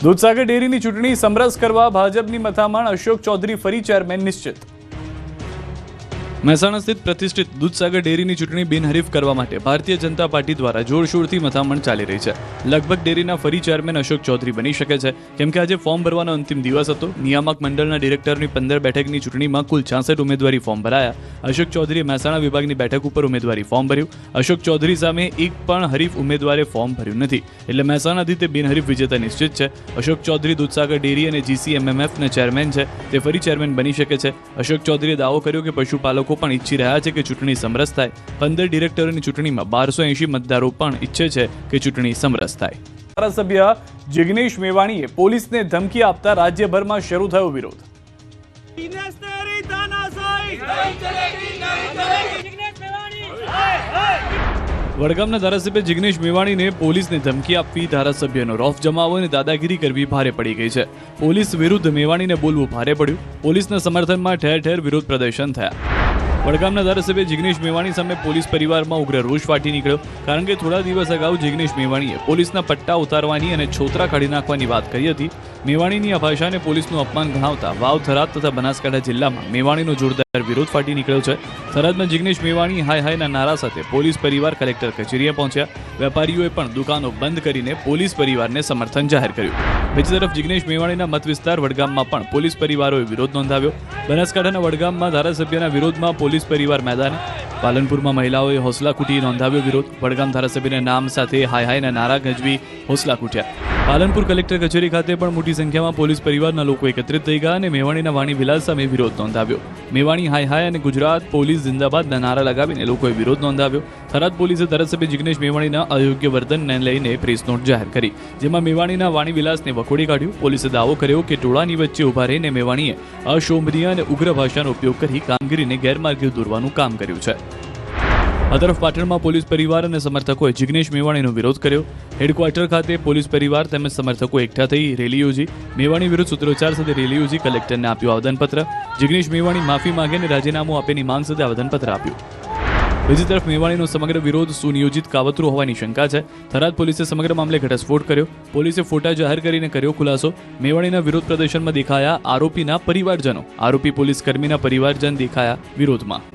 દૂધસાગર ડેરીની ચૂંટણી સમરસ કરવા ભાજપની મથામણ, અશોક ચૌધરી ફરી ચેરમેન નિશ્ચિત। મહેસાણા સ્થિત પ્રતિષ્ઠિત દૂધસાગર ડેરીની ચૂંટણી બિનહરીફ કરવા માટે ભારતીય જનતા પાર્ટી દ્વારા જોરશોરથી મથામણ ચાલી રહી છે। લગભગ ડેરીના ફરી ચેરમેન અશોક ચૌધરી બની શકે છે, કેમ કે આજે ફોર્મ ભરવાનો અંતિમ દિવસ હતો। નિયામક મંડળના ડિરેક્ટરની 15 બેઠકની ચૂંટણીમાં કુલ 66 ઉમેદવારી ફોર્મ ભરાયા। અશોક ચૌધરીએ મહેસાણા વિભાગની બેઠક ઉપર ઉમેદવારી ફોર્મ ભર્યું। અશોક ચૌધરી સામે એક પણ હરીફ ઉમેદવારે ફોર્મ ભર્યું નથી, એટલે મહેસાણાથી તે બિનહરીફ વિજેતા નિશ્ચિત છે। અશોક ચૌધરી દૂધસાગર ડેરી અને GCMMFના ચેરમેન છે, તે ફરી ચેરમેન બની શકે છે। અશોક ચૌધરીએ દાવો કર્યો કે પશુપાલકો પણ ઈચ્છી રહ્યા છે કે ચૂંટણી સમરસ થાય। 15 ડિરેક્ટરોની ચૂંટણીમાં 1280 મતદારો પણ ઈચ્છે છે કે ચૂંટણી સમરસ થાય। ધારાસભ્ય જિગ્નેશ મેવાણીએ પોલીસને ધમકી આપતા રાજ્યભરમાં શરૂ થયો વિરોધ। વડગામના ધારાસભ્ય જિગ્નેશ મેવાણીને પોલીસને ધમકી આપવી, ધારાસભ્યનો રોફ જમાવવો અને દાદાગીરી કરવી ભારે પડી ગઈ છે। પોલીસ વિરુદ્ધ મેવાણીને બોલવું ભારે પડ્યું। પોલીસના સમર્થનમાં ઠેર ઠેર વિરોધ પ્રદર્શન થયા। વડગામના ધારાસભ્ય જિગ્નેશ મેવાણી સામે પોલીસ પરિવારમાં ઉગ્ર રોષ ફાટી નીકળ્યો, કારણ કે થોડા દિવસ અગાઉ જિગ્નેશ મેવાણીએ પોલીસના પટ્ટા ઉતારવાની અને છોતરા કાઢી નાખવાની વાત કરી હતી। મેવાણીની આ ભાષાને પોલીસનું અપમાન ગણાવતા વાવ, થરાદ તથા બનાસકાંઠા જિલ્લામાં મેવાણીનો જોરદાર વિરોધ ફાટી નીકળ્યો છે। થરાદમાં જિગ્નેશ મેવાણી હાય હાયના નારા સાથે પોલીસ પરિવાર કલેક્ટર કચેરીએ પહોંચ્યા। વેપારીઓએ પણ દુકાનો બંધ કરીને પોલીસ પરિવારને સમર્થન જાહેર કર્યું। બીજી તરફ જિગ્નેશ મેવાણીના મત વિસ્તાર વડગામમાં પણ પોલીસ પરિવારોએ વિરોધ નોંધાવ્યો। બનાસકાંઠાના વડગામમાં ધારાસભ્યના વિરોધમાં પોલીસ પરિવાર મેદાને। પાલનપુરમાં મહિલાઓએ હોસલા કૂટી નોંધાવ્યો વિરોધ। વડગામ ધારાસભ્યના નામ સાથે હાય હાયના નારા ગજવી હોસલા કૂટ્યા। પાલનપુર કલેક્ટર કચેરી ખાતે પણ મોટી સંખ્યામાં પોલીસ પરિવારના લોકો એકત્રિત થઈ ગયા અને મેવાણીના વાણી વિલાસ સામે વિરોધ નોંધાવ્યો। મેવાણી હાય હાય અને ગુજરાત પોલીસ જિંદાબાદના નારા લગાવીને લોકોએ વિરોધ નોંધાવ્યો। થરાદ પોલીસે ધારાસભ્ય જિગ્નેશ મેવાણીના અયોગ્ય વર્તનને લઈને પ્રેસ નોટ જાહેર કરી, જેમાં મેવાણીના વાણી વિલાસને વખોડી કાઢ્યું। પોલીસે દાવો કર્યો કે ટોળાની વચ્ચે ઉભા રહીને મેવાણીએ અશોભનીય અને ઉગ્ર ભાષાનો ઉપયોગ કરી કામગીરીને ગેરમાર્ગે દોરવાનું કામ કર્યું છે। આ તરફ પાટણમાં પોલીસ પરિવાર અને સમર્થકોએ જિગ્નેશ મેવાણીનો વિરોધ કર્યો। હેડક્વાર્ટર ખાતે પોલીસ પરિવાર તેમજ સમર્થકો એકઠા થઈ રેલી યોજી। મેવાણી વિરુદ્ધ સૂત્રોચ્ચાર સાથે રેલી યોજી કલેક્ટરને આપ્યું આવેદનપત્ર। જિગ્નેશ મેવાણી માફી માંગે અને રાજીનામું આપેની માંગ સાથે આવેદનપત્ર આપ્યું। બીજી તરફ મેવાણીનો સમગ્ર વિરોધ સુનિયોજિત કાવતરું હોવાની શંકા છે। થરાદ પોલીસે સમગ્ર મામલે ઘટસ્ફોટ કર્યો। પોલીસે ફોટા જાહેર કરીને કર્યો ખુલાસો। મેવાણીના વિરોધ પ્રદર્શનમાં દેખાયા આરોપીના પરિવારજનો। આરોપી પોલીસ કર્મીના પરિવારજન દેખાયા વિરોધમાં।